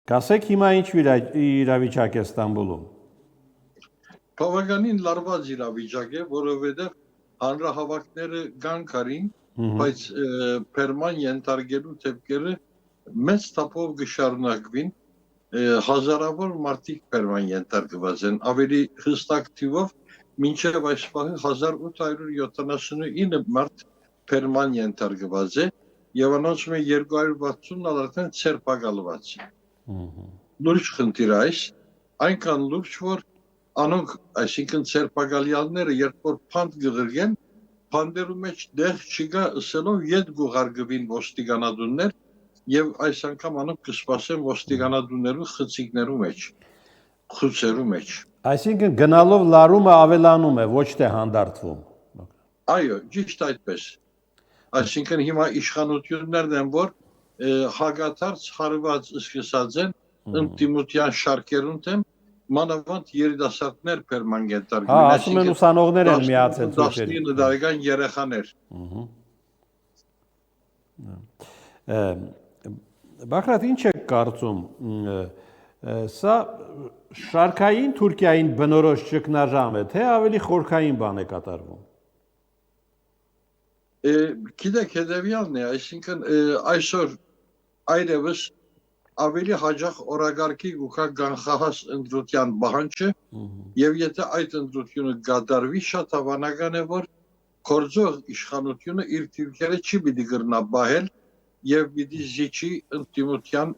Կասեք հիմա ինչ իրավիճակ է Ստամբուլում։ Բավականին լարված իրավիճակ է, որովհետև հանրահավաքները կան, բայց Պերման ենթարկելու դեպքերը մեծ թափով կշարունակվին, հազարավոր մարդիկ Պերման ենթարկված են, ավելի հստակ թիվով մինչև այս պահի 1879 մարդ Պերման ենթարկված է եւ անոնց մե 260-ն արդեն ցերպակալված է։ Լուրջ խնդիր այս, այնքան լուրջ, որ անոնք, այսինքն ցերպակալյալները, երբ որ փանդ գղրգեն, փանդերու մեջ դեղ չկա ըսելով ետ գուղարգվին ոստիկանադուններ եւ այս անգամ անոնք կսպասեն ոստիկանադուններու խցիկներու մեջ, խուցերու մեջ։ Այսինքն գնալով լարումը ավելանում է, ոչ թե հանդարտվում։ Այո, ճիշտ այդպես։ Այսինքն հիմա իշխանություններն են, որ հագաթարց հարված սկսած են ընդդիմության շարքերուն դեմ, մանավանդ երիտասարդներ Պերման ենթարկվին, ասում են ուսանողներ են միացել ցույցերին։ 19 տարեկան երեխաներ։ Բաղրատ, ինչ եք կարծում, սա շարքային Թուրքիային բնորոշ ճգնաժամ է, թե ավելի խորքային բան է կատարվում։ Գիտեք, հետևյալն է, այսինքն այսօր այլևս ավելի հաջող օրագարկի գուքա կանխահաս ընդրության պահանջը եւ եթե այդ ընդրությունը կատարվի, շատ հավանական է, որ կորձող իշխանությունը իր թիրքերը չի պիտի գրնա բահել եւ պիտի զիջի ընդդիմության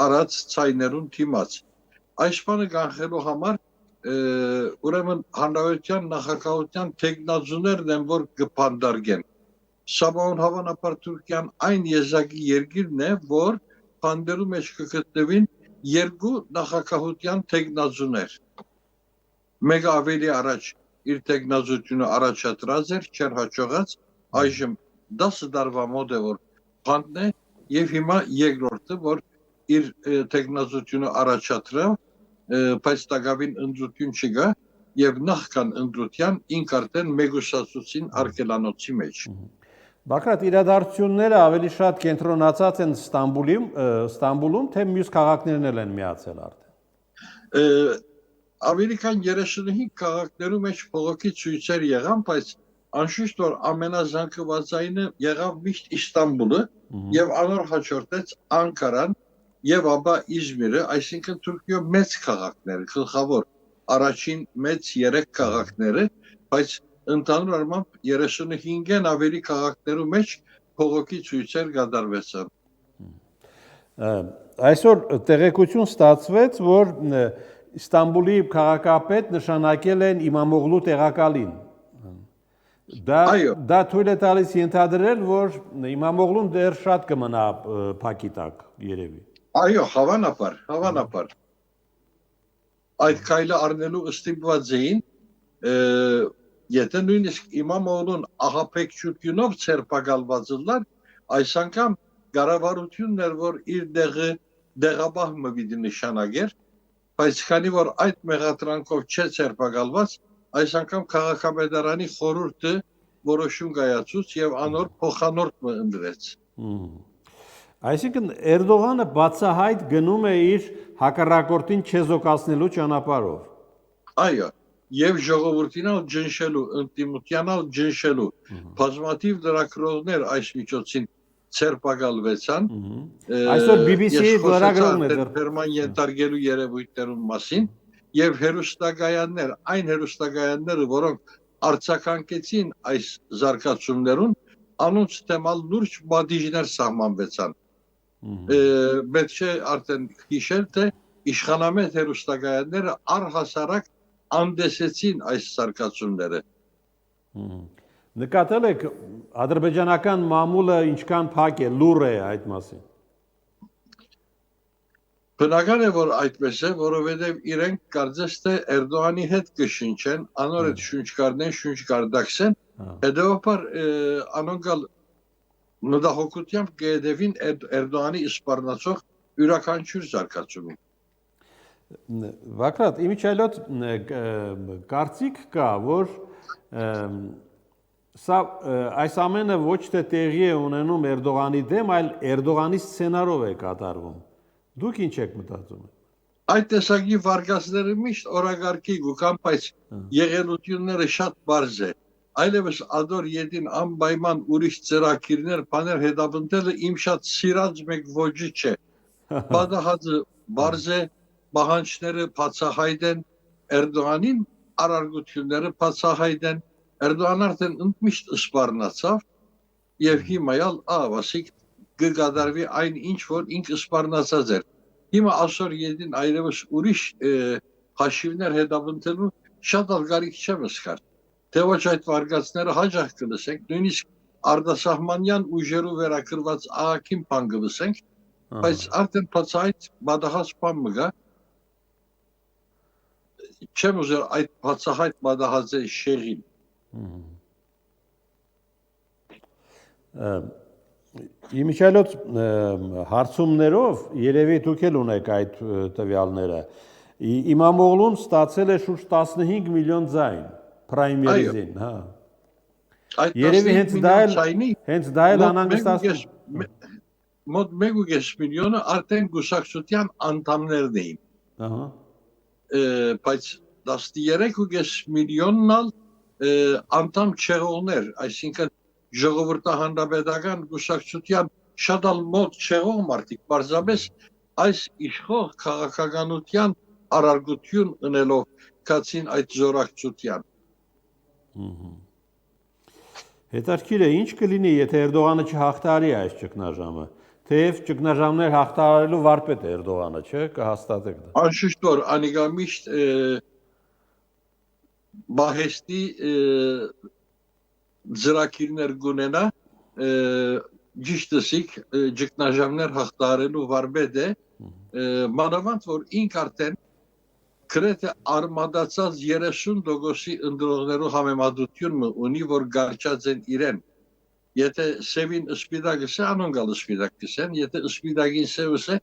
արած ցայներուն թիմած։ Այս բանը կանխելու համար ուրեմն հանրահայության նախագահության տեխնազուներն են, որ կփանդարգեն։ Սաբաուն հավանաբար Թուրքիան այն եզակի երկիրն է, որ փանդերու մեջ կգտնվին երկու նախագահության տեխնազուներ։ Մեկը ավելի առաջ իր տեխնազությունը առաջադրած էր, չեր հաջողած, այժմ 10 տարվա մոտ է, որ փանդն է, եւ հիմա երկրորդը, որ իր տեխնազությունը առաջադրավ, բայց տակավին ընդրություն չկա, եւ նախքան ընդրության ինք արդեն մեգուսացուցին արկելանոցի մեջ։ Բաղրատ, իրադարձությունները ավելի շատ կենտրոնացած են Ստամբուլում, թե մյուս քաղաքներն էլ են միացել արդեն։ Ավելի քան 35 քաղաքներու մեջ փողոքի ցույցեր եղան, բայց անշուշտ որ ամենազանգվածայինը եղավ միշտ Իստանբուլը եւ անոր հաջորդեց Անկարան եւ ապա Իզմիրը, այսինքն Թուրքիո մեծ քաղաքները, գլխավոր առաջին մեծ 3 քաղաքները, բայց ընդհանուր առմամբ 35-ն ավելի քաղաքներու մեջ փողոքի ցույցեր կատարվեցան։ Այսօր տեղեկություն ստացվեց, որ Ստամբուլի քաղաքապետ նշանակել են Իմամօղլու տեղակալին։ Դա թույլ է տալիս ենթադրել, որ Իմամօղլուն դեռ շատ կմնա փակի տակ երևի։ Այո, հավանաբար։ Այդ քայլը առնելու ստիպված էին, եթե նույնիսկ Իմամօղլուն ահապեկչությունով ցերպակալված լար, այս անգամ կառավարությունն էր, որ իր դեղաբահ մը նշանակեր, բայց քանի որ այդ մեղադրանքով չէ ցերպակալված, այս անգամ քաղաքապետարանի խորհուրդը որոշում կայացուց եւ անոր փոխանորդ մը ընտրեց։ Այսինքն Էրդողանը բացահայտ գնում է իր հակառակորդին չեզոքացնելու ճանապարհով։ Այո, եւ ժողովրդին ջնշելու, ընդդիմությանալ ջնշելու բազմաթիվ լրագրողներ այս միջոցին ցերպակալվեցան։ Այսօր BBC-ի լրագրողն է Պերման ենթարկելու երևույթներուն մասին եւ հերոստակայաններ, այն հերոստակայանները, որոնք արձագանքեցին այս զարգացումներուն, անոնց թեմալ լուրջ բադիժներ սահմանվեցան։ Պետք չէ արդեն հիշել, թե իշխանամետ հերոստակայանները առհասարակ անդեսեցին այս զարգացումները։ Նկատել եք ադրբեջանական մամուլը ինչքան փակ է, լուռ է այդ մասին։ Բնական է, որ այդպես է, որովհետև իրենք կարծես թե Էրդողանի հետ կշնչեն, անոր հետ շունչ կառնեն, շունչ կարտաքսեն, հետևաբար անոնք մտահոգությամբ կհետևին Էրդողանի սպառնացող յուրաքանչյուր զարգացումին։ Բաղրատ, իմիջիայլոց կարծիք կա, որ սա այս ամենը ոչ թե տեղի է ունենում Էրդողանի դեմ, այլ Էրդողանի սցենարով է կատարվում։ Դուք ինչ եք մտածում։ Այդ տեսակի վարկածները միշտ օրագարկի գուկան, բայց եղելությունները շատ բարձ է։ Այլևս ադոր յետին անպայման ուրիշ ծրագիրներ, բաներ հետապնդելը իմ շատ սիրած մեկ ոճի չէ։ Պատահածը բարձ է, պահանջները բացահայտ են, Էրդողանին արարգությունները բացահայտ են, Էրդողան արդեն ընդմիշտ սպառնացավ եւ հիմա ասիկ կգադարվի այն ինչ որ ինքը սպառնացած էր։ Հիմա այսօր յետին այլևս ուրիշ հաշիվներ հետապնդելու շատ ալգարիք չեմ զգար։ Թե ոչ այդ վարկածները հաջող կլսենք, նույնիսկ արտասահմանյան ուժերու վերակրված ահագին բան կլսենք, բայց արդեն բացահայտ պատահած բան մգա։ Չեմ ուզել այդ բացահայտ պատահածը շեղին։ Իմիջիայլոց հարցումներով երևի դուք էլ ունեք այդ տվյալները։ Իմամօղլուն ստացել է շուրջ 15 միլիոն ձայն պրայմերիզին, հա։ Երևի հենց դա էլ անհանգստացնում։ Մոտ 1.5 միլիոնը արդեն գուսակցության անդամներն էին։ Բայց 13.5 միլիոնն անդամ չեղողներ, այսինքն ժողովրդահանրապետական գուսակցության շատ մոտ չեղող մարդիկ, պարզապես այս իշխող քաղաքականության արարգություն ունելով կացին այդ զորակցության։ Հետաքրքիր է, ինչ կլինի, եթե Էրդողանը չհաղթարի այս ճգնաժամը, թեև ճգնաժամներ հաղթարելու վարպետ է Էրդողանը, չէ՞, կհաստատեք դա։ Անշուշտ որ անիկա միշտ բահեստի ծրագիրներ գունենա, ճիշտսիկ ճգնաժամներ հաղթարելու վարպետ է, մանավանդ որ ինք արդեն գրեթե արմադացած 30% ընդրողներու համեմատությունը ունի, որ գարչած են իրեն։ Եթե սևին սպիտակ գսե, անոն գալ սպիտակ գսեն, եթե սպիտակին սև գսե,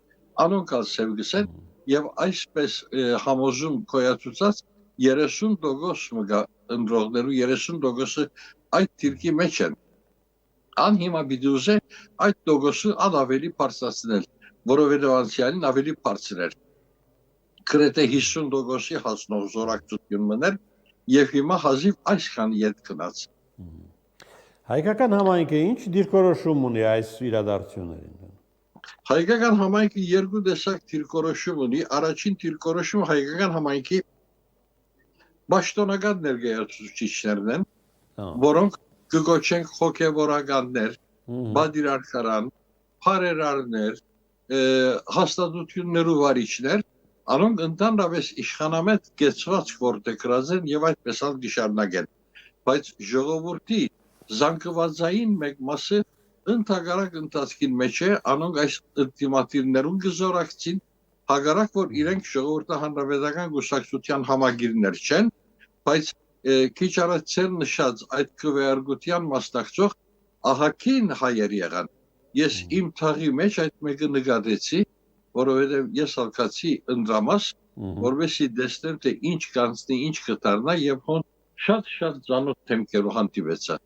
անոն գալ սև գսեն, եւ այսպես համոզում կոյացուցած 30% մգա ընդրողներու 30%-ը այդ թիրքի մեջ են։ Ան հիմա բիդուզ է այդ տոգոսը ավելի բարձրացնել, որովհետև անցյալին ավելի բարձր էր։ Գրեթե 50%-ի հասնող զորակցություն մներ եւ հիմա հազիվ այսքան ետ գնաց։ Հայկական համայնքը ինչ դիրքորոշում ունի այս իրադարձություններին։ Հայկական համայնքը երկու տեսակ դիրքորոշում ունի։ Առաջին դիրքորոշումը հայկական համայնքի պաշտոնական ներկայացուցիչներն են, որոնք կգոչենք հոգևորականներ, բادرարքարան, փարերարներ, հաստատություններու վարիչներ, անոնք ընդհանրապես իշխանամետ կեցված որտեգրած են եւ այդպես ալ գիշարնագեն։ Բայց ժողովրդի զանգվածային մեկ մասը ընդհանրակ ընթացքին մեջ է, անոնք այս ultimativներուն գզորակցին, հագարակ որ իրենք ժողովրդահանրապետական գուսակցության համագիրներ չեն, բայց քիչ առաջ ցել նշած այդ քվեարկության մասնակցող ահագին հայեր եղան։ Ես իմ թաղի մեջ այդ մեկը նկատեցի, որովհետև ես ալկացի ընդրամաս, որովհետեւ տեսնեմ թե ինչ կանցնի, ինչ կդառնա եւ հոն շատ ծանոթ թեմքերով հանդիպեցա։